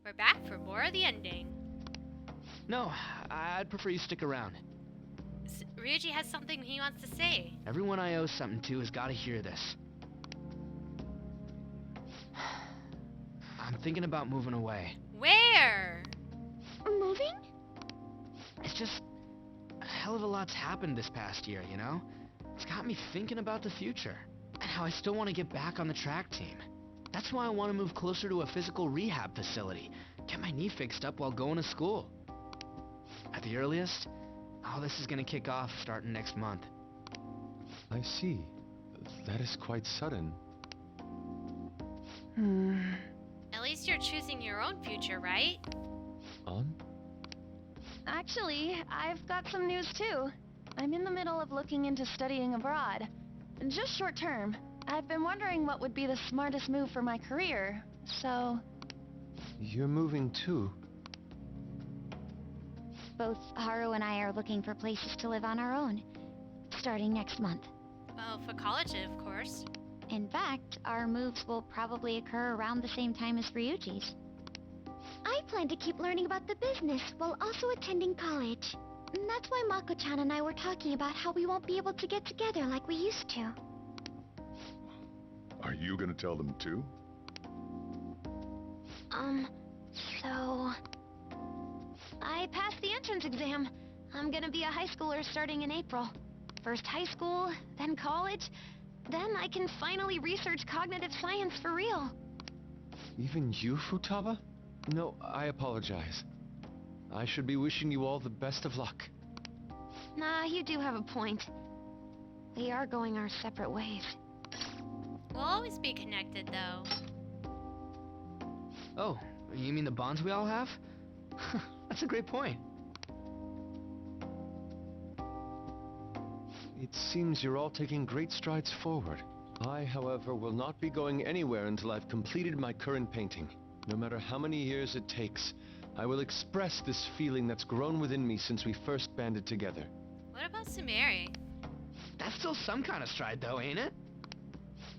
We're back for more of the ending. No, I'd prefer you stick around. Ryuji has something he wants to say. Everyone I owe something to has got to hear this. I'm thinking about moving away. Where? Moving? It's just a hell of a lot's happened this past year, you know? It's got me thinking about the future and how I still want to get back on the track team. That's why I want to move closer to a physical rehab facility, get my knee fixed up while going to school. At the earliest, all this is going to kick off starting next month. I see. That is quite sudden. At least you're choosing your own future, right? Actually, I've got some news too. I'm in the middle of looking into studying abroad. Just short term. I've been wondering what would be the smartest move for my career, so... You're moving too. Both Haru and I are looking for places to live on our own, starting next month. Well, for college, of course. In fact, our moves will probably occur around the same time as Ryuji's. I plan to keep learning about the business while also attending college. And that's why Mako-chan and I were talking about how we won't be able to get together like we used to. Are you gonna tell them too? So... I passed the entrance exam. I'm gonna be a high schooler starting in April. First high school, then college, then I can finally research cognitive science for real. Even you, Futaba? No, I apologize. I should be wishing you all the best of luck. Nah, you do have a point. We are going our separate ways. We'll always be connected, though. Oh, you mean the bonds we all have? That's a great point. It seems you're all taking great strides forward. I, however, will not be going anywhere until I've completed my current painting. No matter how many years it takes, I will express this feeling that's grown within me since we first banded together. What about Sumeri? That's still some kind of stride though, ain't it?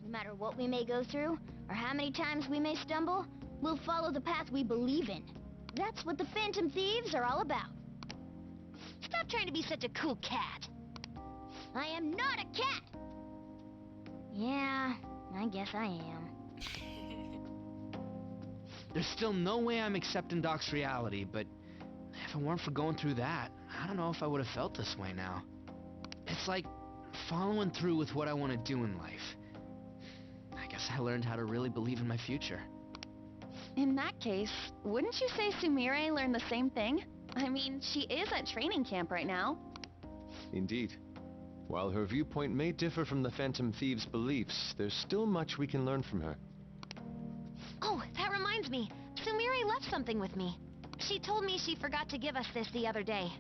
No matter what we may go through, or how many times we may stumble, we'll follow the path we believe in. That's what the Phantom Thieves are all about. Stop trying to be such a cool cat. I am not a cat! Yeah, I guess I am. There's still no way I'm accepting Doc's reality, but if it weren't for going through that, I don't know if I would have felt this way now. It's like following through with what I want to do in life. I guess I learned how to really believe in my future. In that case, wouldn't you say Sumire learned the same thing? I mean, she is at training camp right now. Indeed. While her viewpoint may differ from the Phantom Thieves' beliefs, there's still much we can learn from her. Oh, that reminds me. Sumire left something with me. She told me she forgot to give us this the other day.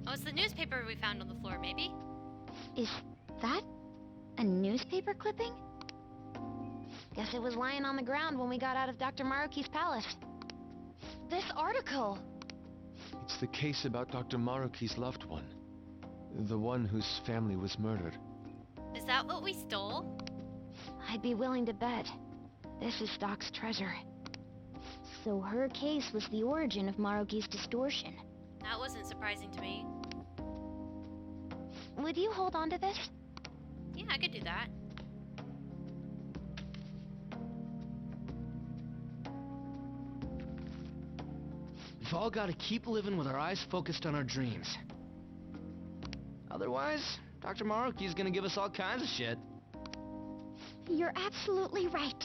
Oh, it's the newspaper we found on the floor, maybe? Is that a newspaper clipping? Guess it was lying on the ground when we got out of Dr. Maruki's palace. This article! It's the case about Dr. Maruki's loved one. The one whose family was murdered. Is that what we stole? I'd be willing to bet. This is Doc's treasure. So her case was the origin of Maruki's distortion. That wasn't surprising to me. Would you hold on to this? Yeah, I could do that. We've all got to keep living with our eyes focused on our dreams. Otherwise, Dr. Maruki's gonna give us all kinds of shit. You're absolutely right.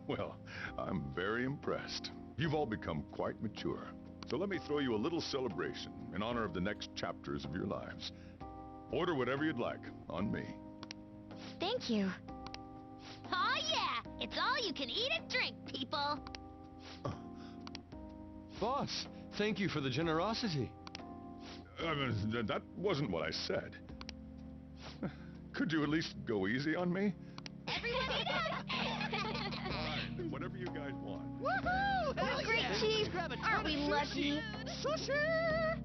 Well, I'm very impressed. You've all become quite mature. So let me throw you a little celebration in honor of the next chapters of your lives. Order whatever you'd like, on me. Thank you. Oh yeah! It's all you can eat and drink, people! Boss, thank you for the generosity. That wasn't what I said. Could you at least go easy on me? Everyone eat up! Alright, whatever you guys want. Woohoo! Hell Great yeah. cheese! Grab a ton Aren't of we sushi. lucky? Sushi!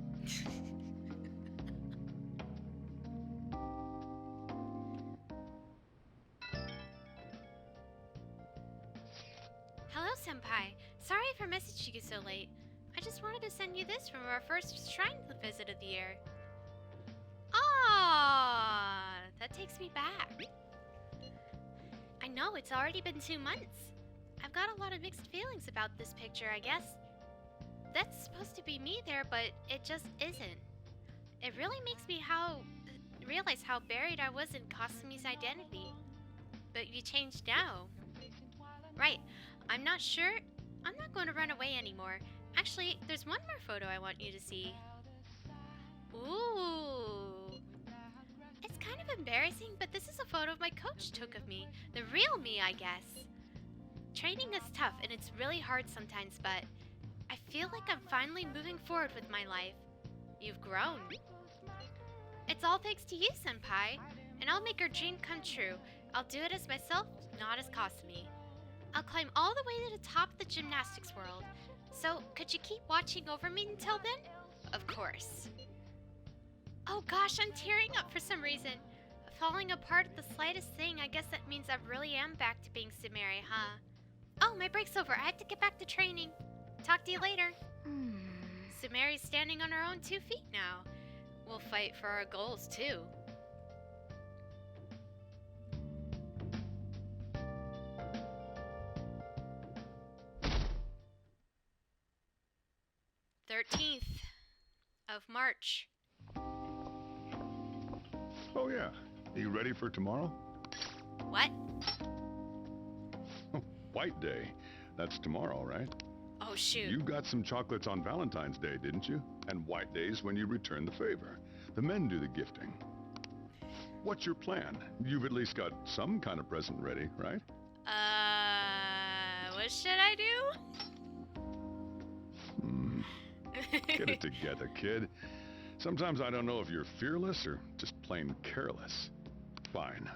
Senpai. Sorry for messaging you so late. I just wanted to send you this from our first shrine visit of the year. Ah, that takes me back. I know, it's already been 2 months. I've got a lot of mixed feelings about this picture, I guess. That's supposed to be me there, but it just isn't. It really makes me realize how buried I was in Kasumi's identity. But you changed now. Right, I'm not sure. I'm not going to run away anymore. Actually, there's one more photo I want you to see. Ooh. It's kind of embarrassing, but this is a photo my coach took of me. The real me, I guess. Training is tough, and it's really hard sometimes, but I feel like I'm finally moving forward with my life. You've grown. It's all thanks to you, Senpai. And I'll make your dream come true. I'll do it as myself, not as Kasumi. I'll climb all the way to the top of the gymnastics world. So, could you keep watching over me until then? Of course. Oh gosh, I'm tearing up for some reason. Falling apart at the slightest thing, I guess that means I really am back to being Sumeri, huh? Oh, my break's over. I have to get back to training. Talk to you later. Sumeri's standing on her own 2 feet now. We'll fight for our goals, too. of March. Oh, yeah. Are you ready for tomorrow? What? White Day. That's tomorrow, right? Oh, shoot. You got some chocolates on Valentine's Day, didn't you? And White Day's when you return the favor. The men do the gifting. What's your plan? You've at least got some kind of present ready, right? What should I do? Get it together, kid. Sometimes I don't know if you're fearless or just plain careless. Fine.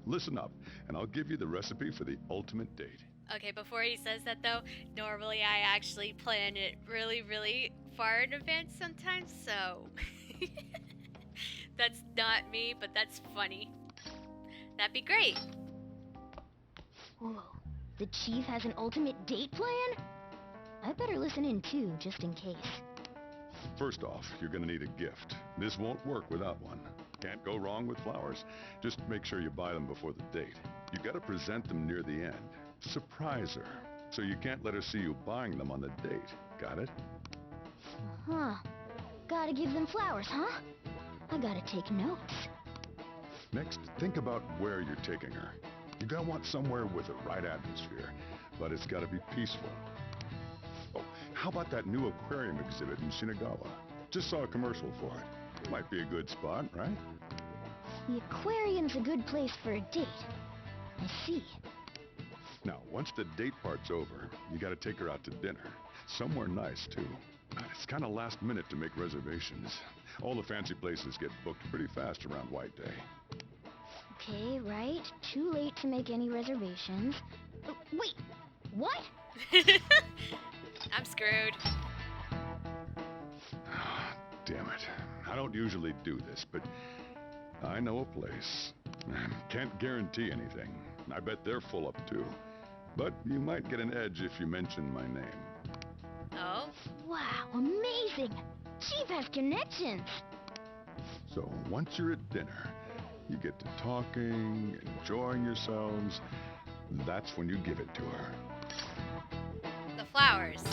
Listen up, and I'll give you the recipe for the ultimate date. Okay, before he says that though, normally I actually plan it really, really far in advance sometimes, so... That's not me, but that's funny. That'd be great. Whoa, the chief has an ultimate date plan? I better listen in too, just in case. First off, you're gonna need a gift. This won't work without one. Can't go wrong with flowers. Just make sure you buy them before the date. You gotta present them near the end. Surprise her. So you can't let her see you buying them on the date. Got it? Huh. Gotta give them flowers, huh? I gotta take notes. Next, think about where you're taking her. You're gonna want somewhere with the right atmosphere, but it's gotta be peaceful. Oh, how about that new aquarium exhibit in Shinagawa? Just saw a commercial for it. Might be a good spot, right? The aquarium's a good place for a date. I see. Now, once the date part's over, you gotta take her out to dinner. Somewhere nice, too. It's kind of last minute to make reservations. All the fancy places get booked pretty fast around White Day. Okay, right. Too late to make any reservations. Wait, what? I'm screwed. Damn it. I don't usually do this, but I know a place. Can't guarantee anything. I bet they're full up too. But you might get an edge if you mention my name. Oh? Wow, amazing! Chief has connections! So once you're at dinner, you get to talking, enjoying yourselves. That's when you give it to her. The flowers.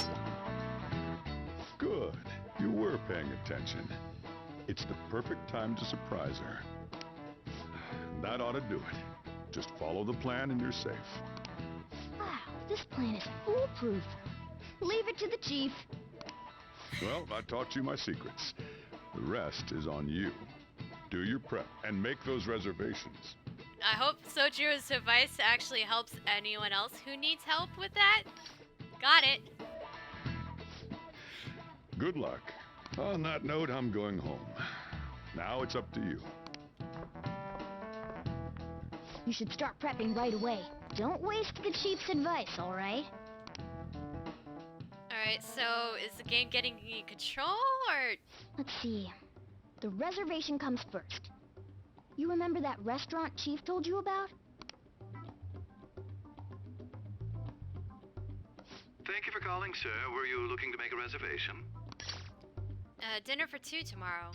Good. You were paying attention. It's the perfect time to surprise her. That ought to do it. Just follow the plan and you're safe. Wow, this plan is foolproof. Leave it to the chief. Well, I taught you my secrets. The rest is on you. Do your prep and make those reservations. I hope Sojiro's advice actually helps anyone else who needs help with that. Got it. Good luck. On that note, I'm going home. Now it's up to you. You should start prepping right away. Don't waste the chief's advice, all right? Alright, so is the game getting in control, or...? Let's see. The reservation comes first. You remember that restaurant Chief told you about? Thank you for calling, sir. Were you looking to make a reservation? Dinner for 2 tomorrow.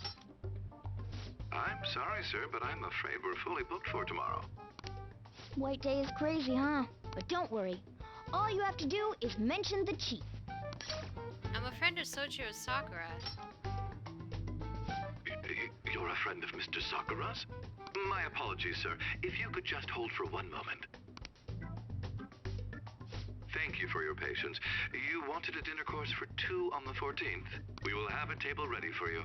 I'm sorry, sir, but I'm afraid we're fully booked for tomorrow. White Day is crazy, huh? But don't worry. All you have to do is mention the chief. I'm a friend of Soichiro Sakura. You're a friend of Mr. Sakura's? My apologies, sir. If you could just hold for one moment. Thank you for your patience. You wanted a dinner course for 2 on the 14th. We will have a table ready for you.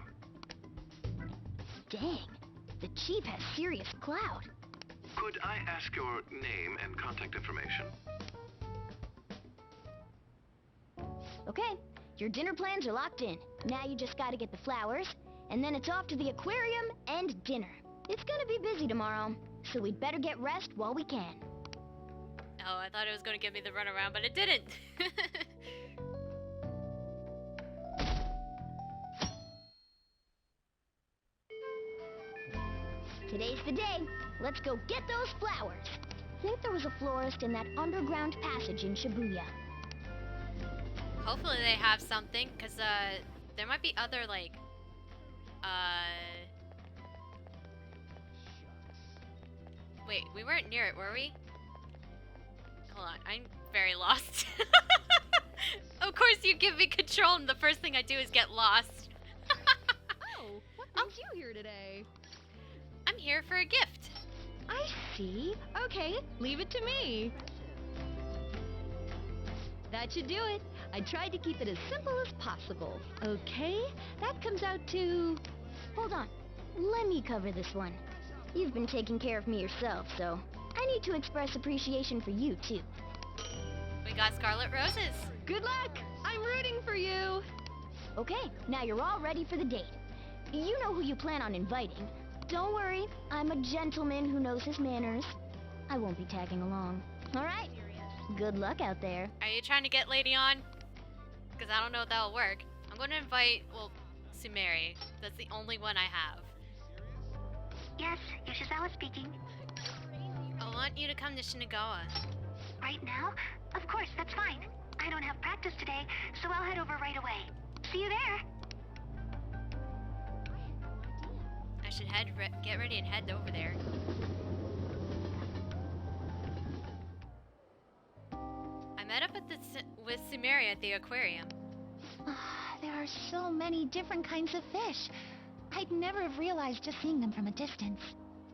Dang, the chief has serious clout. Could I ask your name and contact information? Okay, your dinner plans are locked in. Now you just gotta get the flowers, and then it's off to the aquarium and dinner. It's gonna be busy tomorrow, so we'd better get rest while we can. Oh, I thought it was going to give me the runaround, but it didn't. Today's the day. Let's go get those flowers. Think there was a florist in that underground passage in Shibuya. Hopefully they have something, because there might be other, like, wait, we weren't near it, were we? Hold on, I'm very lost. Of course you give me control and the first thing I do is get lost. Oh, what brings you here today? I'm here for a gift. I see. Okay, leave it to me. That should do it. I tried to keep it as simple as possible. Okay, that comes out to... Hold on. Let me cover this one. You've been taking care of me yourself, so I need to express appreciation for you, too. We got scarlet roses. Good luck! I'm rooting for you! Okay, now you're all ready for the date. You know who you plan on inviting. Don't worry, I'm a gentleman who knows his manners. I won't be tagging along. All right? Good luck out there. Are you trying to get Lady on? Because I don't know if that'll work. I'm going to invite, well, Sumeri. That's the only one I have. Yes, Yoshizawa speaking. I want you to come to Shinagawa. Right now? Of course, that's fine. I don't have practice today, so I'll head over right away. See you there. I should get ready and head over there. I met up with Sumeri at the aquarium. There are so many different kinds of fish. I'd never have realized just seeing them from a distance.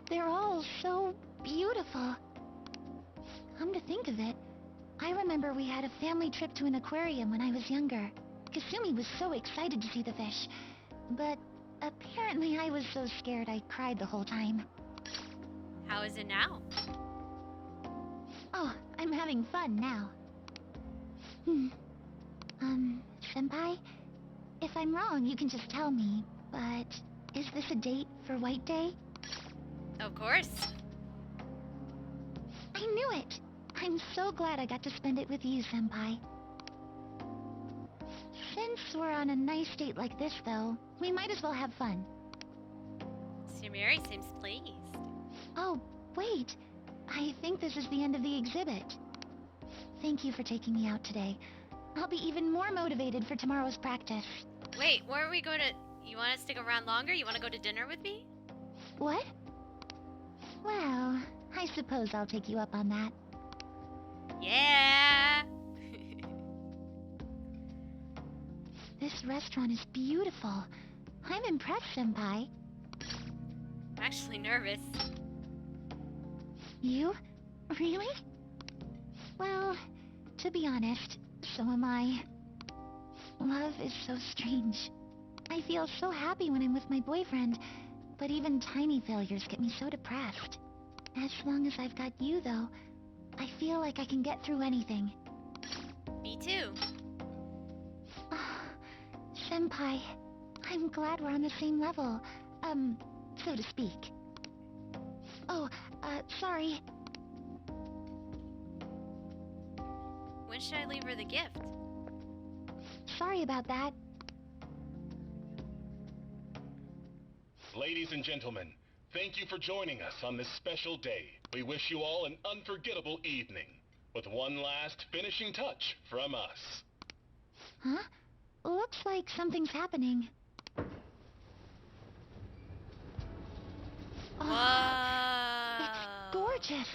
They're all so beautiful. Come to think of it, I remember we had a family trip to an aquarium when I was younger. Kasumi was so excited to see the fish, but apparently I was so scared I cried the whole time. How is it now? Oh, I'm having fun now. Senpai? If I'm wrong, you can just tell me, but is this a date for White Day? Of course. I knew it! I'm so glad I got to spend it with you, Senpai. Since we're on a nice date like this, though, we might as well have fun. Sumeri seems pleased. Oh, wait. I think this is the end of the exhibit. Thank you for taking me out today. I'll be even more motivated for tomorrow's practice. Wait, where are we going to... You want to stick around longer? You want to go to dinner with me? What? Well, I suppose I'll take you up on that. Yeah! This restaurant is beautiful. I'm impressed, Senpai. I'm actually nervous. You? Really? Well, to be honest, so am I. Love is so strange. I feel so happy when I'm with my boyfriend, but even tiny failures get me so depressed. As long as I've got you, though, I feel like I can get through anything. Me too. Senpai, I'm glad we're on the same level, so to speak. Oh, sorry. When should I leave her the gift? Sorry about that. Ladies and gentlemen, thank you for joining us on this special day. We wish you all an unforgettable evening, with one last finishing touch from us. Huh? Looks like something's happening. Oh, Whoa! it's gorgeous.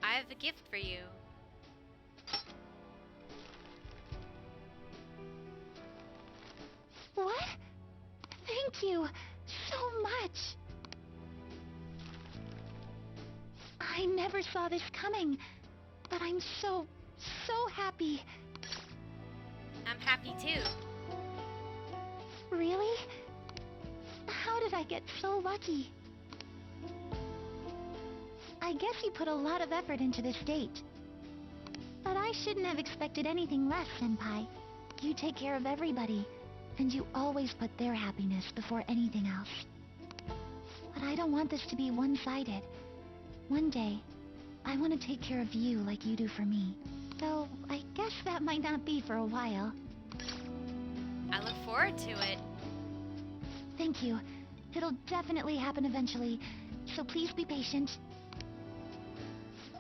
I have a gift for you. What? Thank you so much. I never saw this coming, but I'm so happy. I'm happy too. Really? How did I get so lucky? I guess you put a lot of effort into this date. But I shouldn't have expected anything less, Senpai. You take care of everybody, and you always put their happiness before anything else. But I don't want this to be one-sided. One day, I want to take care of you like you do for me. Though, I guess that might not be for a while. I look forward to it. Thank you. It'll definitely happen eventually, so please be patient.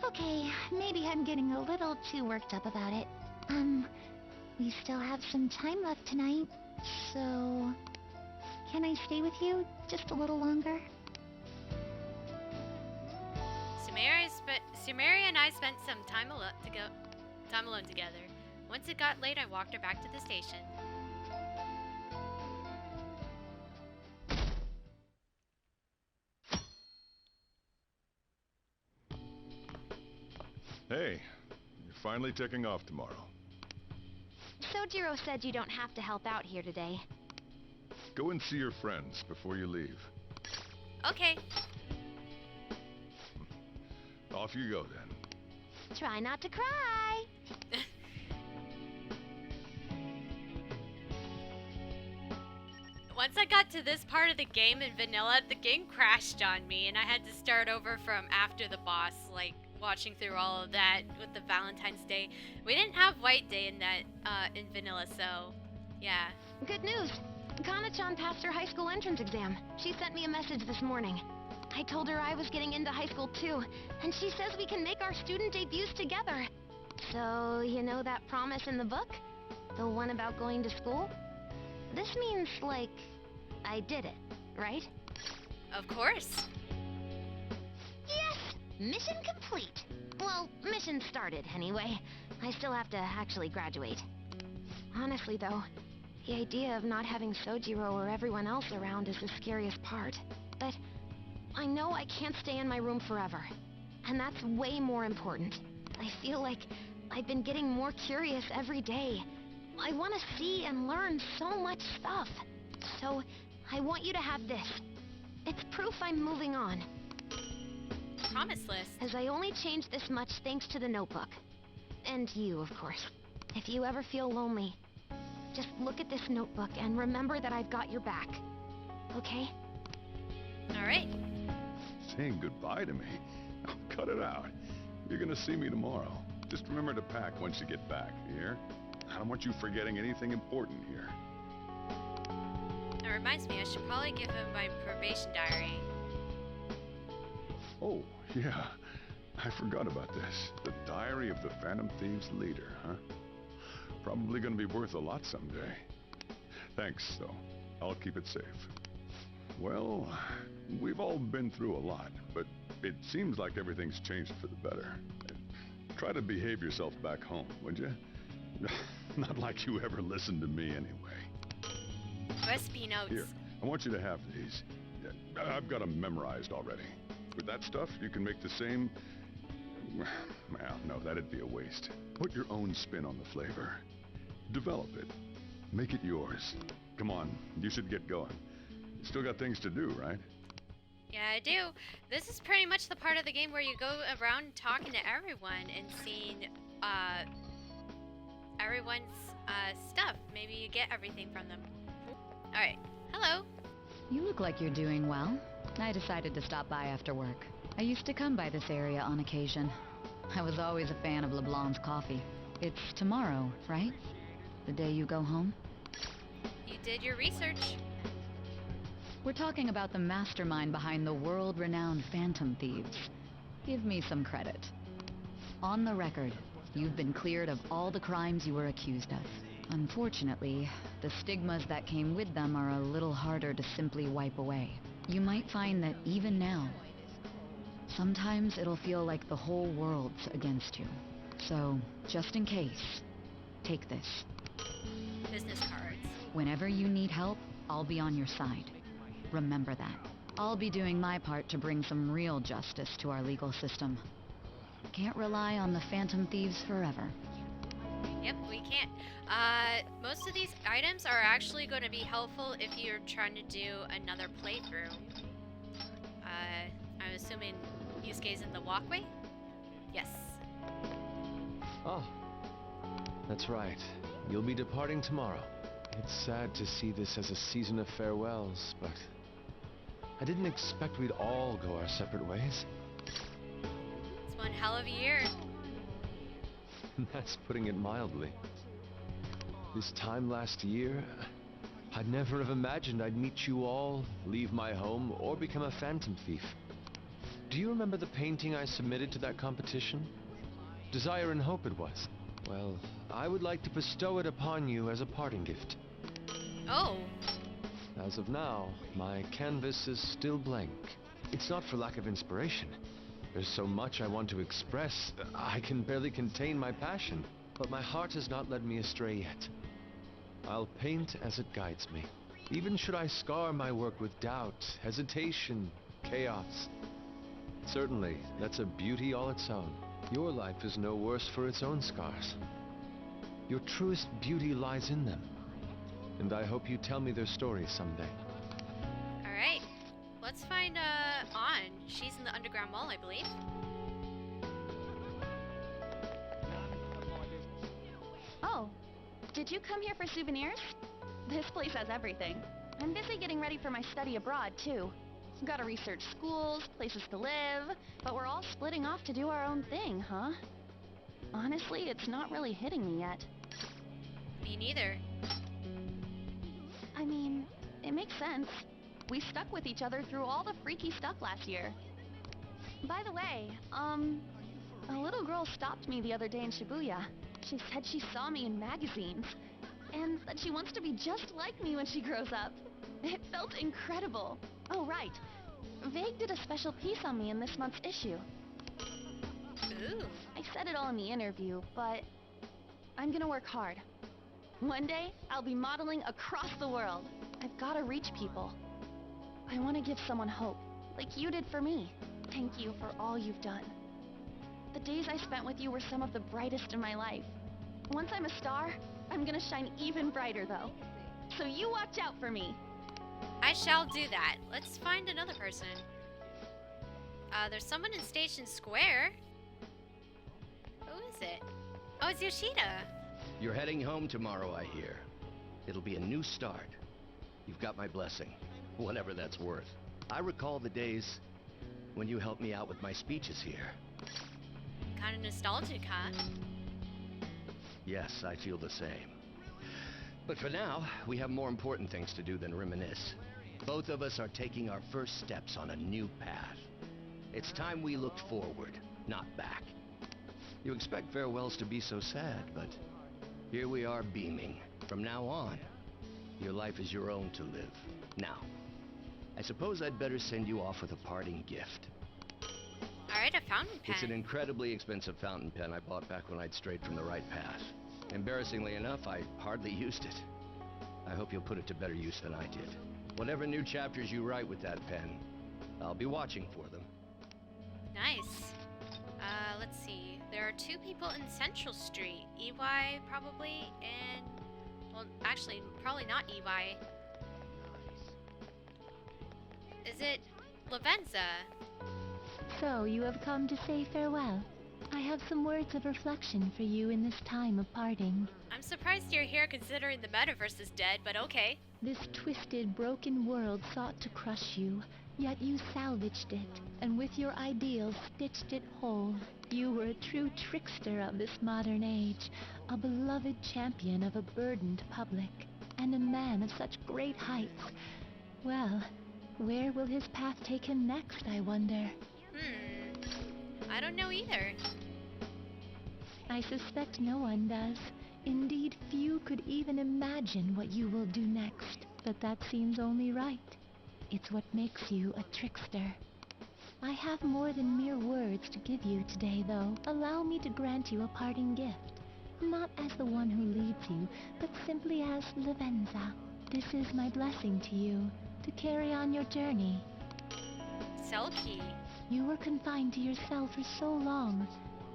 Okay, maybe I'm getting a little too worked up about it. We still have some time left tonight, so... Can I stay with you just a little longer? Sumeri and I spent some time alone together. Once it got late, I walked her back to the station. Hey, you're finally taking off tomorrow. Sojiro said you don't have to help out here today. Go and see your friends before you leave. Okay. Off you go, then. Try not to cry. Once I got to this part of the game in vanilla, the game crashed on me, and I had to start over from after the boss, like watching through all of that with the Valentine's Day. We didn't have White Day in that in vanilla, so yeah. Good news. Kana-chan passed her high school entrance exam. She sent me a message this morning. I told her I was getting into high school too, and she says we can make our student debuts together. So, you know that promise in the book? The one about going to school? This means, like, I did it, right? Of course. Yes! Mission complete. Well, mission started, anyway. I still have to actually graduate. Honestly, though, the idea of not having Sojiro or everyone else around is the scariest part. But I know I can't stay in my room forever. And that's way more important. I feel like I've been getting more curious every day. I want to see and learn so much stuff. So, I want you to have this. It's proof I'm moving on. Promise list. As I only changed this much thanks to the notebook. And you, of course. If you ever feel lonely, just look at this notebook and remember that I've got your back. Okay? Alright. Saying goodbye to me? Oh, cut it out. You're gonna see me tomorrow. Just remember to pack once you get back, you hear? I don't want you forgetting anything important here. That reminds me, I should probably give him my probation diary. Oh, yeah. I forgot about this. The Diary of the Phantom Thieves leader, huh? Probably gonna be worth a lot someday. Thanks, though. I'll keep it safe. Well, we've all been through a lot, but it seems like everything's changed for the better. Try to behave yourself back home, would you? Not like you ever listened to me anyway. Recipe notes. Here, I want you to have these. I've got them memorized already. With that stuff, you can make the same... Well, no, that'd be a waste. Put your own spin on the flavor. Develop it. Make it yours. Come on, you should get going. You still got things to do, right? Yeah, I do. This is pretty much the part of the game where you go around talking to everyone and seeing, everyone's, stuff. Maybe you get everything from them. Alright. Hello. You look like you're doing well. I decided to stop by after work. I used to come by this area on occasion. I was always a fan of LeBlanc's coffee. It's tomorrow, right? The day you go home? You did your research. We're talking about the mastermind behind the world-renowned Phantom Thieves. Give me some credit. On the record, You've been cleared of all the crimes you were accused of. Unfortunately, the stigmas that came with them are a little harder to simply wipe away. You might find that even now, sometimes it'll feel like the whole world's against you. So, just in case, take this. Business cards. Whenever you need help, I'll be on your side. Remember that. I'll be doing my part to bring some real justice to our legal system. Can't rely on the Phantom Thieves forever. Yep, we can't. Most of these items are actually going to be helpful if you're trying to do another playthrough. I'm assuming Yusuke's in the walkway? Yes. Oh, that's right. You'll be departing tomorrow. It's sad to see this as a season of farewells, but I didn't expect we'd all go our separate ways. It's one hell of a year. That's putting it mildly. This time last year, I'd never have imagined I'd meet you all, leave my home, or become a phantom thief. Do you remember the painting I submitted to that competition? Desire and Hope it was. Well, I would like to bestow it upon you as a parting gift. Oh. As of now, my canvas is still blank. It's not for lack of inspiration. There's so much I want to express, I can barely contain my passion. But my heart has not led me astray yet. I'll paint as it guides me. Even should I scar my work with doubt, hesitation, chaos. Certainly, that's a beauty all its own. Your life is no worse for its own scars. Your truest beauty lies in them. And I hope you tell me their stories someday. Alright. Let's find, An. She's in the underground mall, I believe. Oh, did you come here for souvenirs? This place has everything. I'm busy getting ready for my study abroad, too. Gotta research schools, places to live, but we're all splitting off to do our own thing, huh? Honestly, it's not really hitting me yet. Me neither. I mean, it makes sense. We stuck with each other through all the freaky stuff last year. By the way, a little girl stopped me the other day in Shibuya. She said she saw me in magazines, and that she wants to be just like me when she grows up. It felt incredible. Oh, right. Vague did a special piece on me in this month's issue. Ooh. I said it all in the interview, but I'm gonna work hard. One day, I'll be modeling across the world. I've gotta reach people. I want to give someone hope, like you did for me. Thank you for all you've done. The days I spent with you were some of the brightest in my life. Once I'm a star, I'm gonna shine even brighter, though. So you watch out for me. I shall do that. Let's find another person. There's someone in Station Square. Who is it? Oh, it's Yoshida. You're heading home tomorrow, I hear. It'll be a new start. You've got my blessing, whatever that's worth. I recall the days when you helped me out with my speeches here. Kind of nostalgic, huh? Yes, I feel the same. But for now, we have more important things to do than reminisce. Both of us are taking our first steps on a new path. It's time we looked forward, not back. You expect farewells to be so sad, but here we are beaming. From now on, your life is your own to live. Now, I suppose I'd better send you off with a parting gift. Alright, a fountain pen. It's an incredibly expensive fountain pen I bought back when I'd strayed from the right path. Embarrassingly enough, I hardly used it. I hope you'll put it to better use than I did. Whatever new chapters you write with that pen, I'll be watching for them. Nice. Let's see. There are two people in Central Street. EY, probably, and... Well, actually, probably not EY. Is it Lavenza? So, you have come to say farewell. I have some words of reflection for you in this time of parting. I'm surprised you're here considering the metaverse is dead, but okay. This twisted, broken world sought to crush you, yet you salvaged it, and with your ideals stitched it whole. You were a true trickster of this modern age, a beloved champion of a burdened public, and a man of such great heights. Well, where will his path take him next, I wonder? I don't know either. I suspect no one does. Indeed, few could even imagine what you will do next. But that seems only right. It's what makes you a trickster. I have more than mere words to give you today, though. Allow me to grant you a parting gift. Not as the one who leads you, but simply as Lavenza. This is my blessing to you, to carry on your journey. Cell key. You were confined to your cell for so long.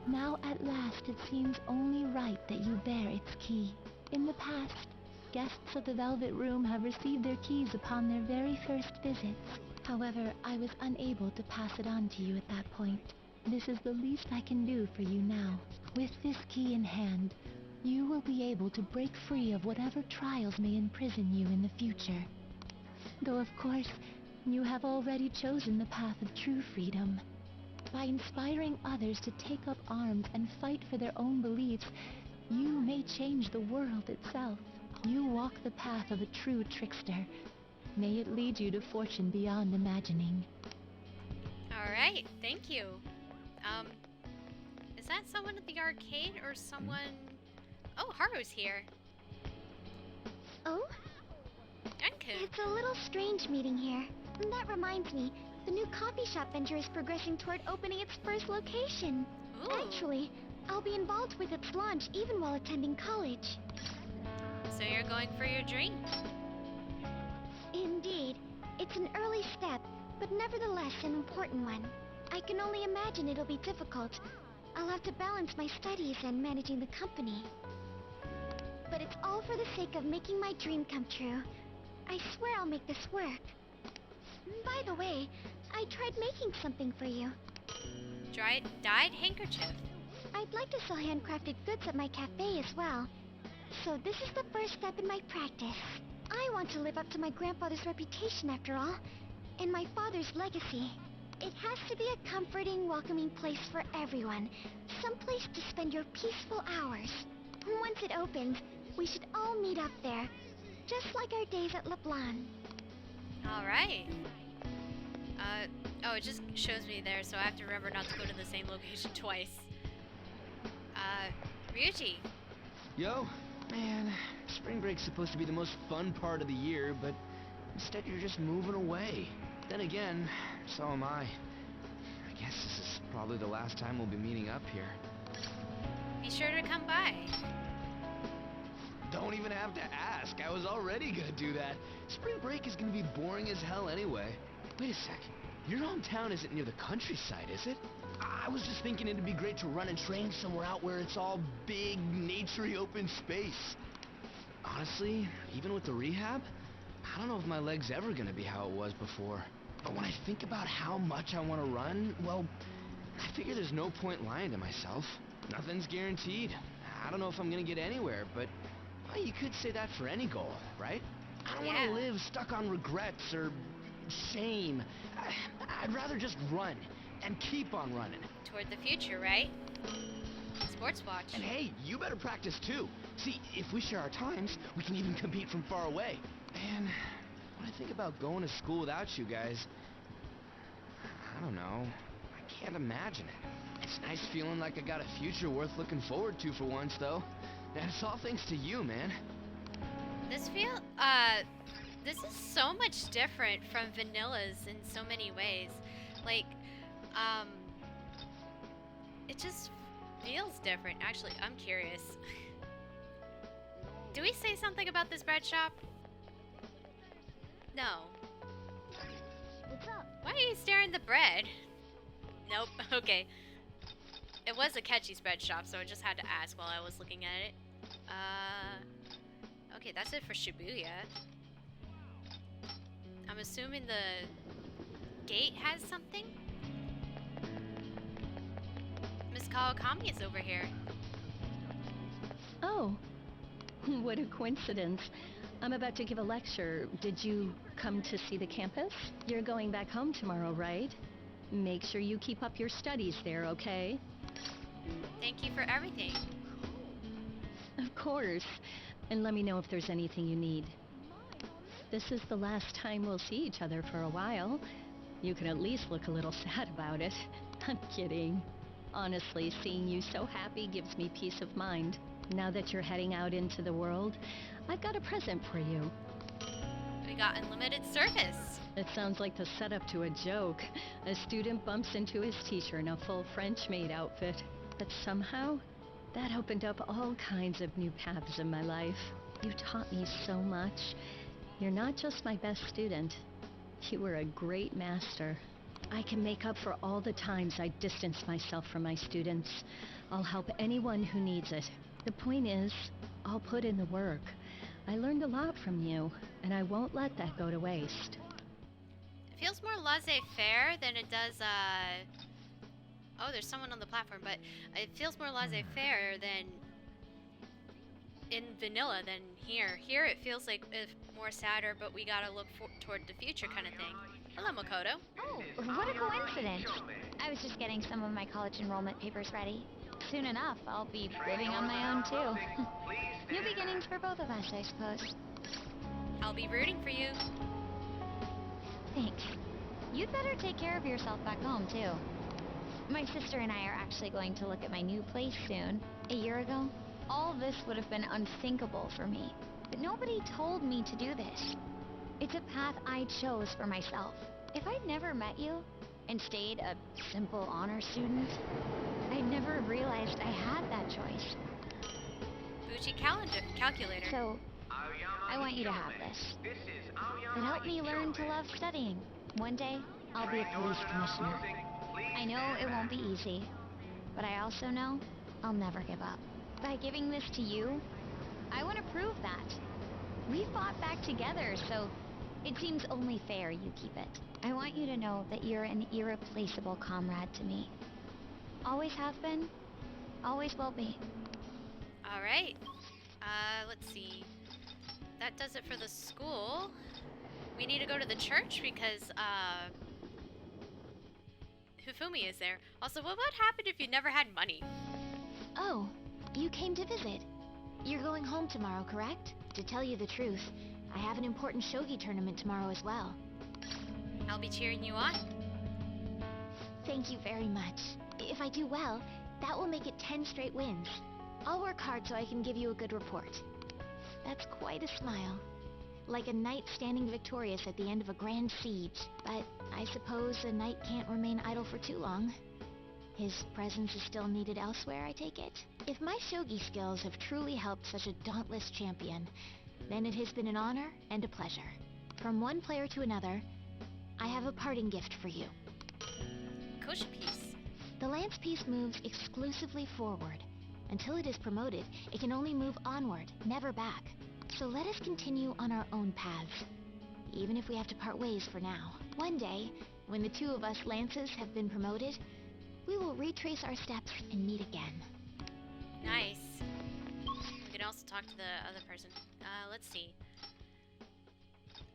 Now at last it seems only right that you bear its key. In the past, guests of the Velvet Room have received their keys upon their very first visits. However, I was unable to pass it on to you at that point. This is the least I can do for you now. With this key in hand, you will be able to break free of whatever trials may imprison you in the future. Though of course, you have already chosen the path of true freedom. By inspiring others to take up arms and fight for their own beliefs, you may change the world itself. You walk the path of a true trickster. May it lead you to fortune beyond imagining. Alright, thank you. Is that someone at the arcade or someone... Oh, Haru's here. Oh? Anku. It's a little strange meeting here. And that reminds me, the new coffee shop venture is progressing toward opening its first location. Ooh. Actually, I'll be involved with its launch even while attending college. So you're going for your dream? Indeed. It's an early step, but nevertheless an important one. I can only imagine it'll be difficult. I'll have to balance my studies and managing the company. But it's all for the sake of making my dream come true. I swear I'll make this work. By the way, I tried making something for you. Dyed handkerchief. I'd like to sell handcrafted goods at my cafe as well. So this is the first step in my practice. I want to live up to my grandfather's reputation after all, and my father's legacy. It has to be a comforting, welcoming place for everyone. Some place to spend your peaceful hours. Once it opens, we should all meet up there. Just like our days at LeBlanc. Alright. Oh, it just shows me there, so I have to remember not to go to the same location twice. Ryuji. Yo, man, spring break's supposed to be the most fun part of the year, but instead you're just moving away. Then again, so am I. I guess this is probably the last time we'll be meeting up here. Be sure to come by. Don't even have to ask. I was already gonna do that. Spring break is gonna be boring as hell anyway. Wait a sec. Your hometown isn't near the countryside, is it? I was just thinking it'd be great to run and train somewhere out where it's all big, naturey open space. Honestly, even with the rehab, I don't know if my leg's ever gonna be how it was before. But when I think about how much I want to run, well, I figure there's no point lying to myself. Nothing's guaranteed. I don't know if I'm gonna get anywhere, but well, you could say that for any goal, right? I don't want to live stuck on regrets or shame. I'd rather just run and keep on running. Toward the future, right? Sports watch. And hey, you better practice too. See, if we share our times, we can even compete from far away. Man, when I think about going to school without you guys, I don't know. I can't imagine it. It's nice feeling like I got a future worth looking forward to for once, though. And it's all thanks to you, man. This is so much different from Vanilla's in so many ways. Like, it just feels different. Actually, I'm curious. Do we say something about this bread shop? No. What's up? Why are you staring at the bread? Nope. Okay. It was a catchy bread shop, so I just had to ask while I was looking at it. Okay, that's it for Shibuya. I'm assuming the gate has something? Miss Kawakami is over here. Oh, what a coincidence. I'm about to give a lecture. Did you come to see the campus? You're going back home tomorrow, right? Make sure you keep up your studies there, okay? Thank you for everything. Of course. And let me know if there's anything you need. This is the last time we'll see each other for a while. You can at least look a little sad about it. I'm kidding. Honestly, seeing you so happy gives me peace of mind. Now that you're heading out into the world, I've got a present for you. We got unlimited service. It sounds like the setup to a joke. A student bumps into his teacher in a full French maid outfit. But somehow, that opened up all kinds of new paths in my life. You taught me so much. You're not just my best student. You were a great master. I can make up for all the times I distanced myself from my students. I'll help anyone who needs it. The point is, I'll put in the work. I learned a lot from you, and I won't let that go to waste. It feels more laissez-faire than it does, Oh, there's someone on the platform, but it feels more laissez-faire than in vanilla than here. Here it feels like more sadder, but we gotta look toward the future kind of thing. Hello, Makoto. Oh, what a coincidence. I was just getting some of my college enrollment papers ready. Soon enough, I'll be living on my own, too. New beginnings for both of us, I suppose. I'll be rooting for you. Thanks. You'd better take care of yourself back home, too. My sister and I are actually going to look at my new place soon. A year ago, all this would have been unthinkable for me. But nobody told me to do this. It's a path I chose for myself. If I'd never met you and stayed a simple honor student, I'd never realized I had that choice. Bucci calculator. So, I want you to have this. It helped me learn to love studying. One day, I'll be a police commissioner. I know it won't be easy, but I also know I'll never give up. By giving this to you, I want to prove that. We fought back together, so it seems only fair you keep it. I want you to know that you're an irreplaceable comrade to me. Always have been, always will be. Alright. Let's see. That does it for the school. We need to go to the church because, Hifumi is there. Also, what would happen if you never had money? Oh, you came to visit. You're going home tomorrow, correct? To tell you the truth, I have an important shogi tournament tomorrow as well. I'll be cheering you on. Thank you very much. If I do well, that will make it 10 straight wins. I'll work hard so I can give you a good report. That's quite a smile. Like a knight standing victorious at the end of a grand siege. But I suppose a knight can't remain idle for too long. His presence is still needed elsewhere, I take it? If my shogi skills have truly helped such a dauntless champion, then it has been an honor and a pleasure. From one player to another, I have a parting gift for you. Kosha piece. The lance piece moves exclusively forward. Until it is promoted, it can only move onward, never back. So let us continue on our own paths, even if we have to part ways for now. One day, when the two of us lances have been promoted, we will retrace our steps and meet again. Nice. We can also talk to the other person. Let's see.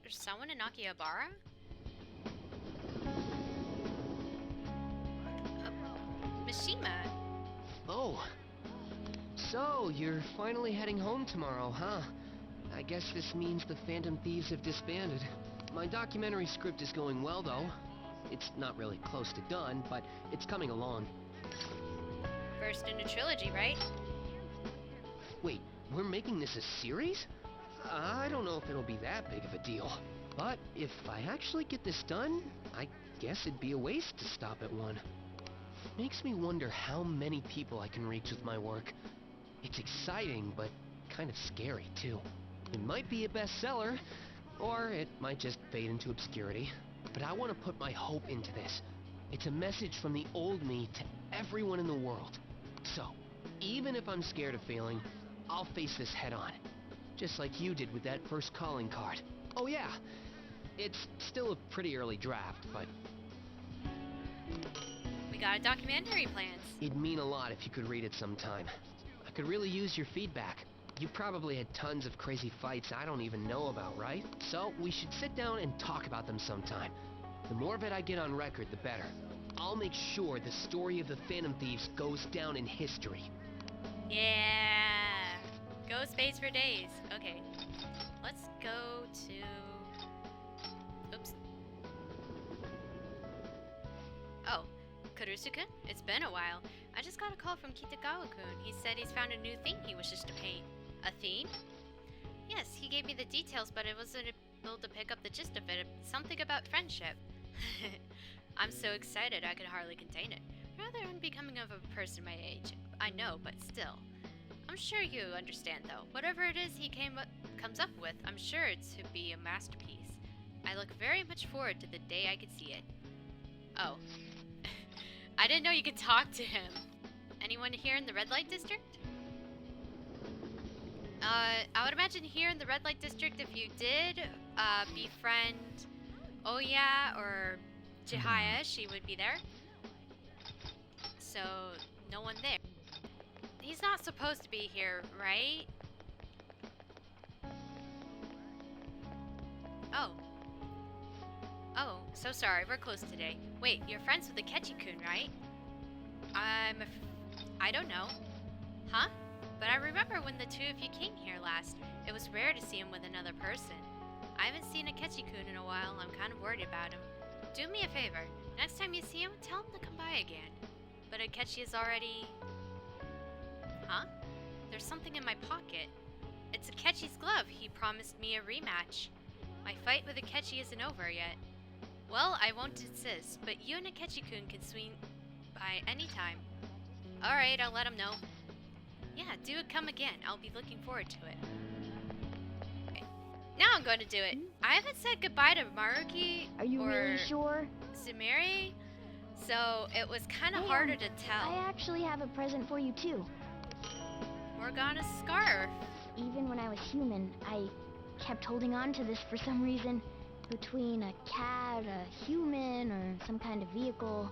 There's someone in Akihabara? Mishima. Oh. So, you're finally heading home tomorrow, huh? I guess this means the Phantom Thieves have disbanded. My documentary script is going well, though. It's not really close to done, but it's coming along. First in a trilogy, right? Wait, we're making this a series? I don't know if it'll be that big of a deal. But if I actually get this done, I guess it'd be a waste to stop at one. Makes me wonder how many people I can reach with my work. It's exciting, but kind of scary, too. It might be a bestseller, or it might just fade into obscurity. But I want to put my hope into this. It's a message from the old me to everyone in the world. So, even if I'm scared of failing, I'll face this head on. Just like you did with that first calling card. Oh yeah, it's still a pretty early draft, but... We got a documentary plans. It'd mean a lot if you could read it sometime. I could really use your feedback. You probably had tons of crazy fights I don't even know about, right? So, we should sit down and talk about them sometime. The more of it I get on record, the better. I'll make sure the story of the Phantom Thieves goes down in history. Yeah! Go space for days. Okay. Let's go to... Oops. Oh, Kurusuka? It's been a while. I just got a call from Kitagawa-kun. He said he's found a new theme he wishes to paint. A theme? Yes, he gave me the details, but I wasn't able to pick up the gist of it. Something about friendship. I'm so excited I could hardly contain it. Rather unbecoming of a person my age. I know, but still. I'm sure you understand, though. Whatever it is he comes up with, I'm sure it's to be a masterpiece. I look very much forward to the day I could see it. Oh. I didn't know you could talk to him. Anyone here in the red light district? I would imagine here in the red light district, if you did befriend Oya or Chihaya, she would be there. So, no one there. He's not supposed to be here, right? Oh. Oh, so sorry, we're closed today. Wait, you're friends with the Ketchi-kun, right? I don't know. Huh? But I remember when the two of you came here last. It was rare to see him with another person. I haven't seen a Ketchi-kun in a while, I'm kind of worried about him. Do me a favor. Next time you see him, tell him to come by again. But Akechi is already... Huh? There's something in my pocket. It's Akechi's glove. He promised me a rematch. My fight with Akechi isn't over yet. Well, I won't insist, but you and Akechi-kun can swing by any time. Alright, I'll let him know. Yeah, do come again. I'll be looking forward to it. Okay. Now I'm going to do it. I haven't said goodbye to Maruki Are you or really sure? Sumire, so it was kind of harder to tell. I actually have a present for you too. Morgana's scarf. Even when I was human, I kept holding on to this for some reason. Between a cat, a human, or some kind of vehicle.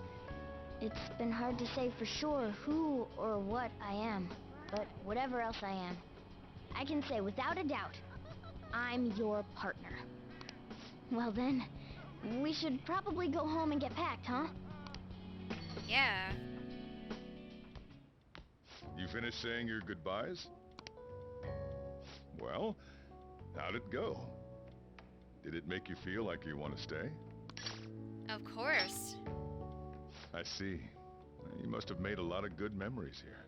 It's been hard to say for sure who or what I am. But whatever else I am, I can say without a doubt, I'm your partner. Well then, we should probably go home and get packed, huh? Yeah. You finished saying your goodbyes? Well, how'd it go? Did it make you feel like you want to stay? Of course. I see. You must have made a lot of good memories here.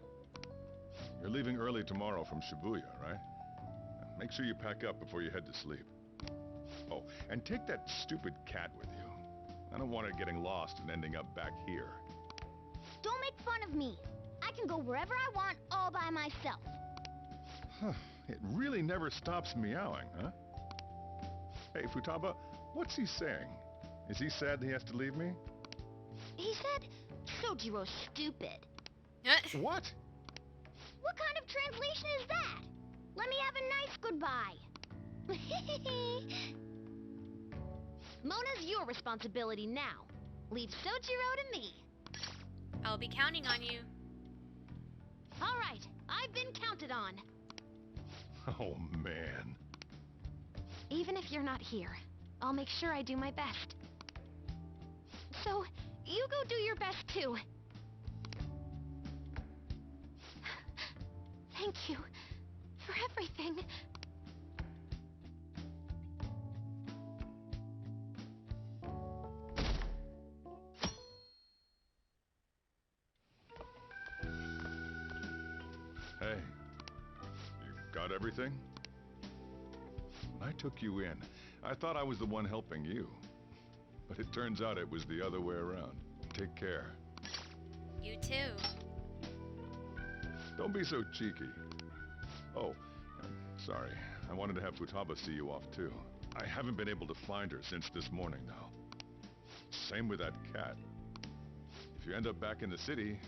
You're leaving early tomorrow from Shibuya, right? Make sure you pack up before you head to sleep. Oh, and take that stupid cat with you. I don't want it getting lost and ending up back here. Don't make fun of me. I can go wherever I want all by myself. Huh. It really never stops meowing, huh? Hey, Futaba, what's he saying? Is he sad he has to leave me? He said, Sojiro's stupid. What? What kind of translation is that? Let me have a nice goodbye. Mona's your responsibility now. Leave Sojiro to me. I'll be counting on you. All right, I've been counted on. Oh, man. Even if you're not here, I'll make sure I do my best. So, you go do your best too. Thank you for everything. Hey, you got everything? I took you in. I thought I was the one helping you. But it turns out it was the other way around. Take care. You too. Don't be so cheeky. Oh, sorry. I wanted to have Futaba see you off too. I haven't been able to find her since this morning, though. Same with that cat. If you end up back in the city,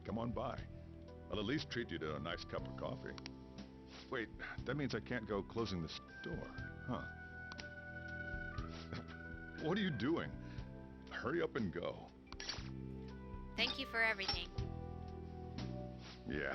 come on by. I'll at least treat you to a nice cup of coffee. Wait, that means I can't go closing the store, huh? What are you doing? Hurry up and go. Thank you for everything. Yeah.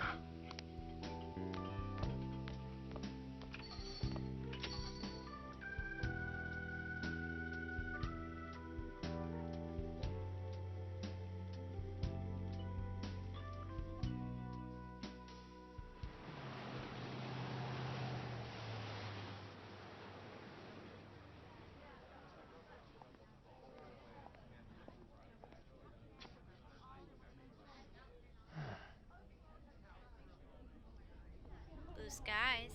guys.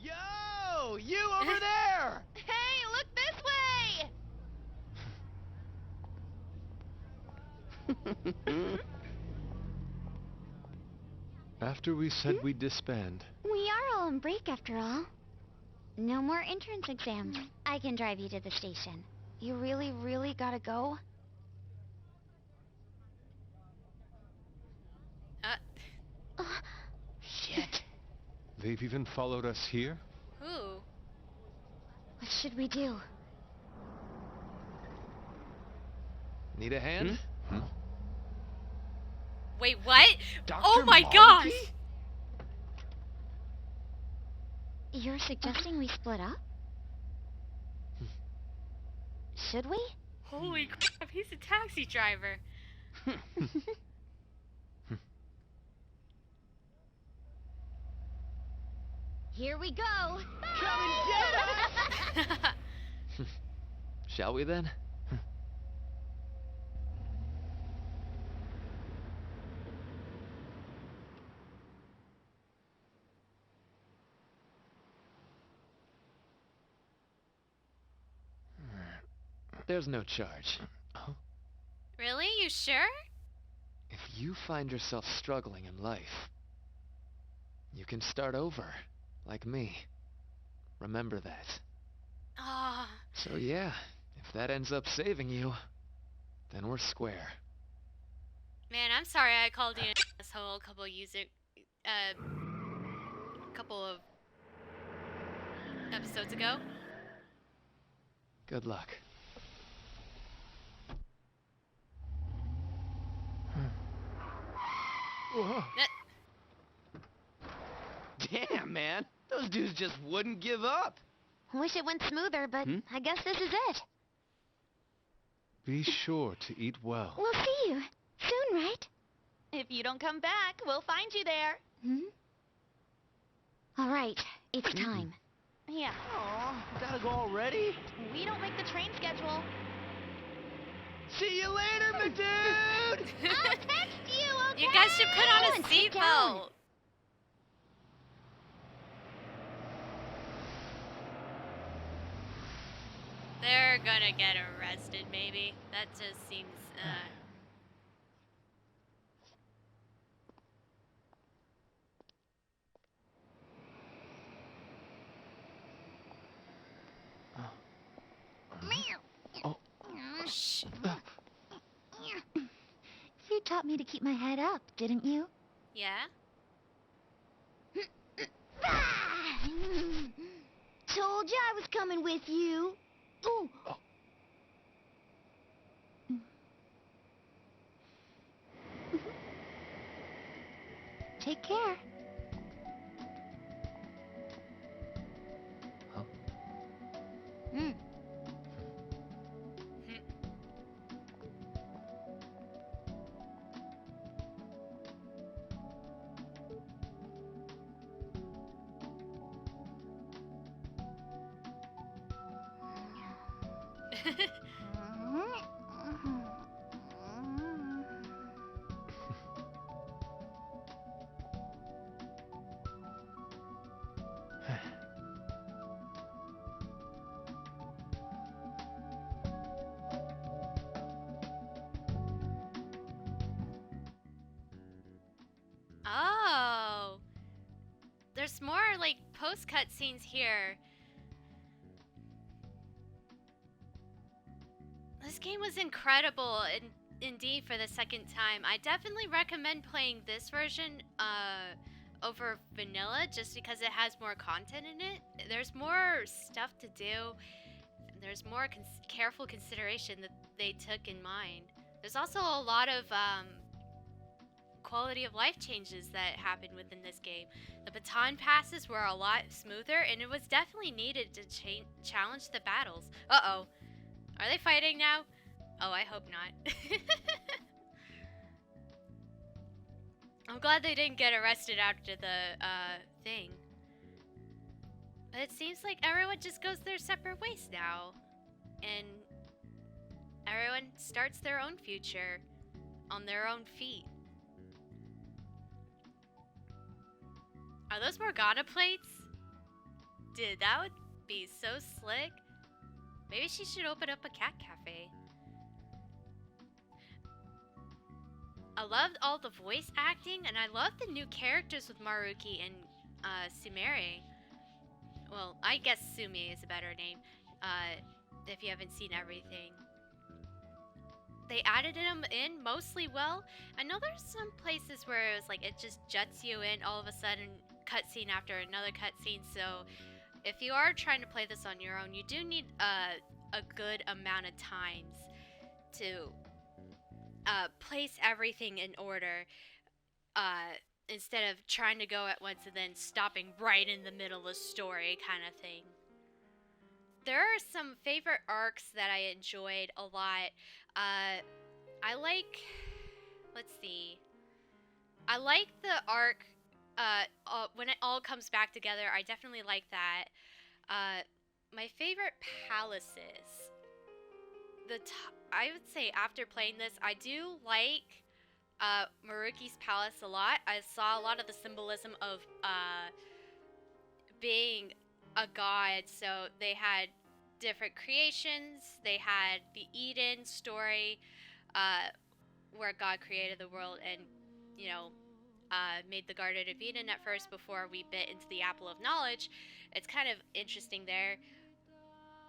Yo! You over there! Hey, look this way! After we said we'd disband, We are all on break after all. No more entrance exams. I can drive you to the station. You really, really gotta go? Shit. they've even followed us here? Who? What should we do? Need a hand? Wait, what? Dr. Oh my Maruki? gosh! You're suggesting we split up? Should we? Holy crap, he's a taxi driver. Here we go! Come and get us! Shall we then? There's no charge. Really? You sure? If you find yourself struggling in life, you can start over, like me. Remember that. Ah. So yeah, if that ends up saving you, then we're square. Man, I'm sorry I called you an asshole a couple of episodes ago. Good luck. Damn, man. Those dudes just wouldn't give up. Wish it went smoother, but I guess this is it. Be sure to eat well. We'll see you. Soon, right? If you don't come back, we'll find you there. All right, it's time. Yeah. Aw, gotta go already? We don't make the train schedule. See you later, my dude! I'll text you, okay? You guys should put on a Sit down. seatbelt. They're gonna get arrested, maybe. That just seems, Shh. You taught me to keep my head up, didn't you? Yeah? Told you I was coming with you. Ooh. Take care. Oh. There's more, like, post-cut scenes here. This game was incredible, indeed, for the second time. I definitely recommend playing this version over vanilla, just because it has more content in it. There's more stuff to do. There's more careful consideration that they took in mind. There's also a lot of quality of life changes that happened within this game. The baton passes were a lot smoother, and it was definitely needed to challenge the battles. Uh-oh. Are they fighting now? Oh, I hope not. I'm glad they didn't get arrested after the thing. But it seems like everyone just goes their separate ways now. And everyone starts their own future on their own feet. Are those Morgana plates? Dude, that would be so slick. Maybe she should open up a cat cafe. I loved all the voice acting, and I love the new characters with Maruki and Sumire. Well, I guess Sumi is a better name, if you haven't seen everything. They added them in mostly well. I know there's some places where it was like, it just juts you in all of a sudden, cutscene after another cutscene, so if you are trying to play this on your own, you do need a good amount of times to place everything in order, instead of trying to go at once and then stopping right in the middle of the story kind of thing. There are some favorite arcs that I enjoyed a lot. I like, let's see, I like the arc, when it all comes back together. I definitely like that. My favorite palaces, I would say after playing this, I do like Maruki's palace a lot. I saw a lot of the symbolism of being a god, so they had different creations. They had the Eden story, where God created the world and, you know, made the Garden of Eden at first before we bit into the Apple of Knowledge. It's kind of interesting there.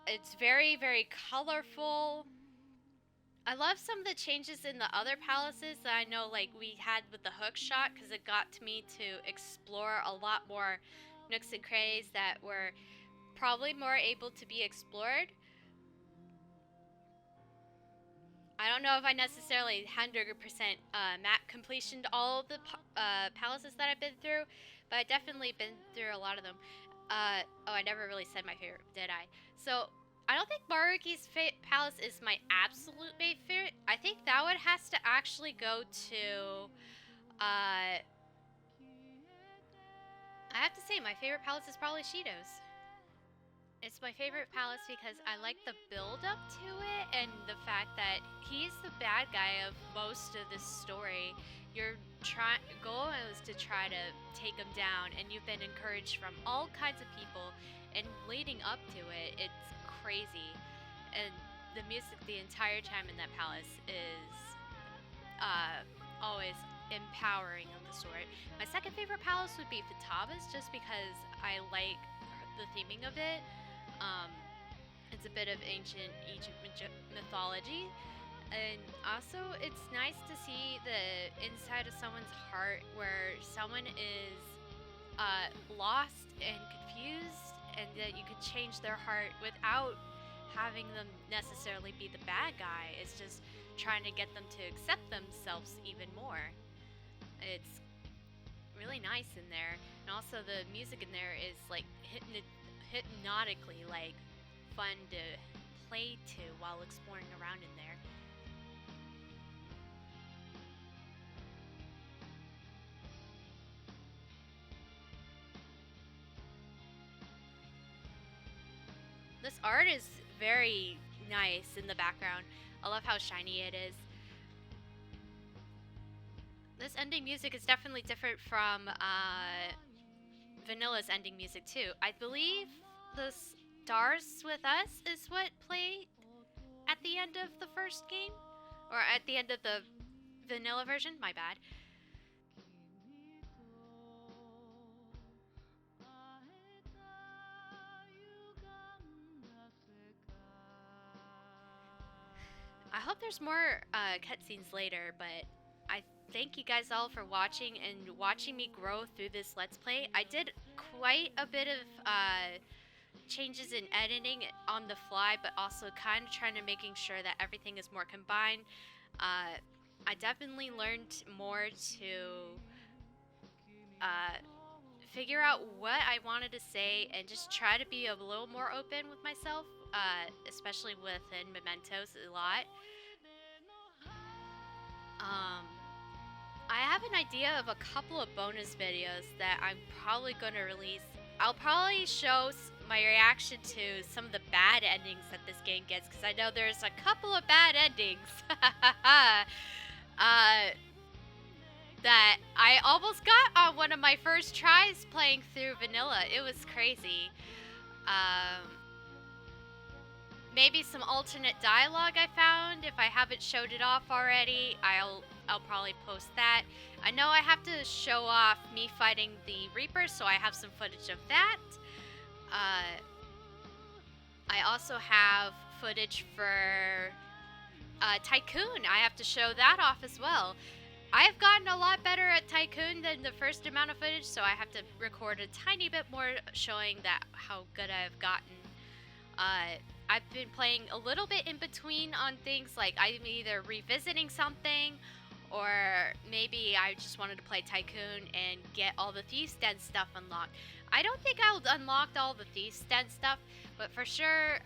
It's very, very colorful. I love some of the changes in the other palaces that I know, like we had with the hook shot, because it got to me to explore a lot more nooks and crannies that were probably more able to be explored. I don't know if I necessarily 100% map completioned all of the palaces that I've been through, but I've definitely been through a lot of them. Oh, I never really said my favorite, did I? So, I don't think Maruki's palace is my absolute favorite. I think that one has to actually go to, I have to say my favorite palace is probably Shido's. It's my favorite palace because I like the build up to it and the fact that he's the bad guy of most of this story. Your goal is to try to take him down, and you've been encouraged from all kinds of people, and leading up to it, it's crazy. And the music the entire time in that palace is always empowering of the sort. My second favorite palace would be Futaba's, just because I like the theming of it. It's a bit of ancient Egypt mythology, and also it's nice to see the inside of someone's heart, where someone is lost and confused, and that you could change their heart without having them necessarily be the bad guy. It's just trying to get them to accept themselves even more. It's really nice in there, and also the music in there is like hypnotically like fun to play to while exploring around in there. This art is very nice in the background. I love how shiny it is. This ending music is definitely different from Vanilla's ending music too. I believe the Stars With Us is what played at the end of the first game, or at the end of the vanilla version. My bad. I hope there's more cutscenes later, but I thank you guys all for watching and watching me grow through this Let's Play. I did quite a bit of changes in editing on the fly, but also kind of trying to making sure that everything is more combined. I definitely learned more to figure out what I wanted to say and just try to be a little more open with myself, especially within Mementos a lot. I have an idea of a couple of bonus videos that I'm probably going to release. I'll probably show my reaction to some of the bad endings that this game gets, because I know there's a couple of bad endings. that I almost got on one of my first tries playing through vanilla. It was crazy. Maybe some alternate dialogue I found. If I haven't showed it off already, I'll probably post that. I know I have to show off me fighting the Reaper, so I have some footage of that. I also have footage for Tycoon. I have to show that off as well. I have gotten a lot better at Tycoon than the first amount of footage, so I have to record a tiny bit more showing that how good I've gotten. I've been playing a little bit in between on things like I'm either revisiting something or maybe I just wanted to play Tycoon and get all the Thief's Den stuff unlocked. I don't think I'll unlock all the Thief's Den stuff, but for sure,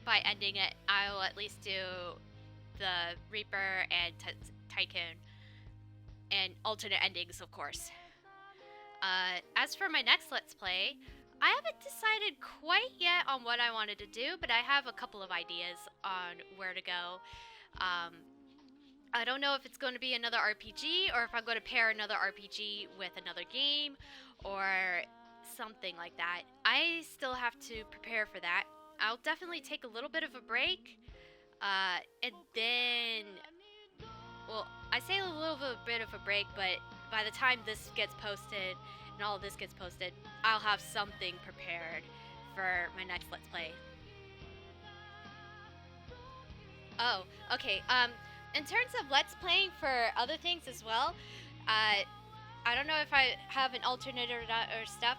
by ending it, I'll at least do the Reaper and Tycoon. And alternate endings, of course. As for my next Let's Play, I haven't decided quite yet on what I wanted to do, but I have a couple of ideas on where to go. I don't know if it's going to be another RPG, or if I'm going to pair another RPG with another game, or something like that. I still have to prepare for that. I'll definitely take a little bit of a break, and then, well, I say a little bit of a break, but by the time this gets posted, and all of this gets posted, I'll have something prepared for my next Let's Play. Oh, okay, in terms of Let's Playing for other things as well, I don't know if I have an alternate or stuff.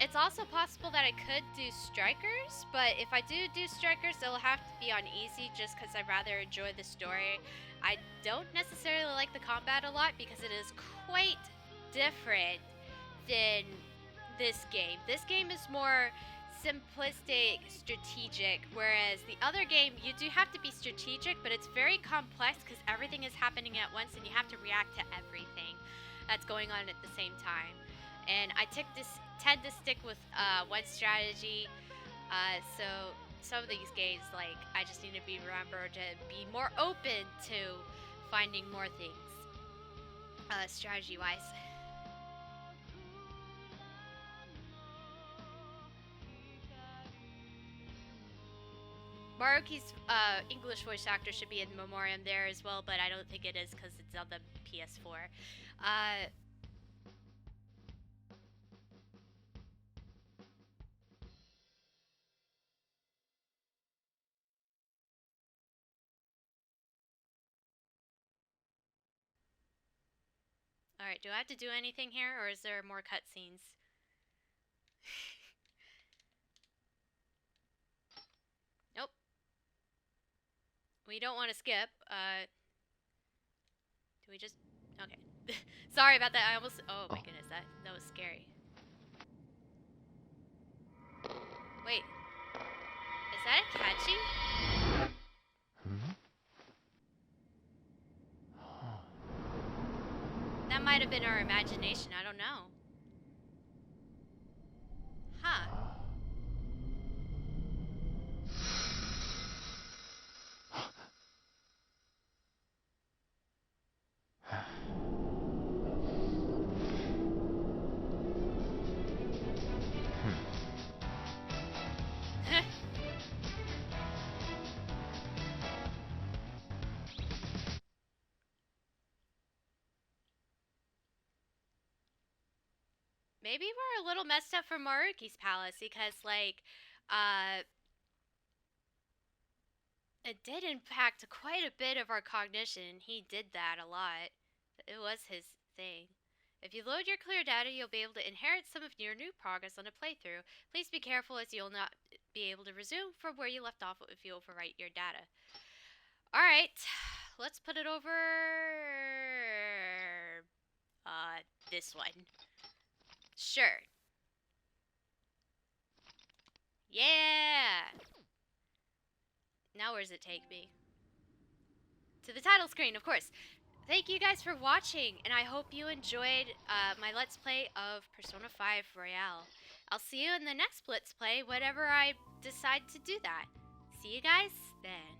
It's also possible that I could do Strikers, but if I do Strikers, it'll have to be on easy just because I rather enjoy the story. I don't necessarily like the combat a lot because it is quite different than this game. This game is more simplistic, strategic, whereas the other game, you do have to be strategic, but it's very complex because everything is happening at once and you have to react to everything that's going on at the same time. And I tend to stick with one strategy, so some of these games, like, I just need to remember to be more open to finding more things, strategy-wise. Maruki's English voice actor should be in memoriam there as well, but I don't think it is because it's on the PS4. Alright, do I have to do anything here, or is there more cutscenes? Nope. We don't want to skip. Do we just... Okay. Sorry about that, I almost... Oh my goodness, that was scary. Wait. Is that a Kachi? That might have been our imagination, I don't know. Huh. Maybe we're a little messed up for Maruki's palace because, like, it did impact quite a bit of our cognition. He did that a lot. It was his thing. If you load your clear data, you'll be able to inherit some of your new progress on a playthrough. Please be careful as you'll not be able to resume from where you left off if you overwrite your data. Alright, let's put it over... this one. Sure. Yeah! Now where does it take me? To the title screen, of course. Thank you guys for watching, and I hope you enjoyed my Let's Play of Persona 5 Royale. I'll see you in the next Let's Play, whenever I decide to do that. See you guys then.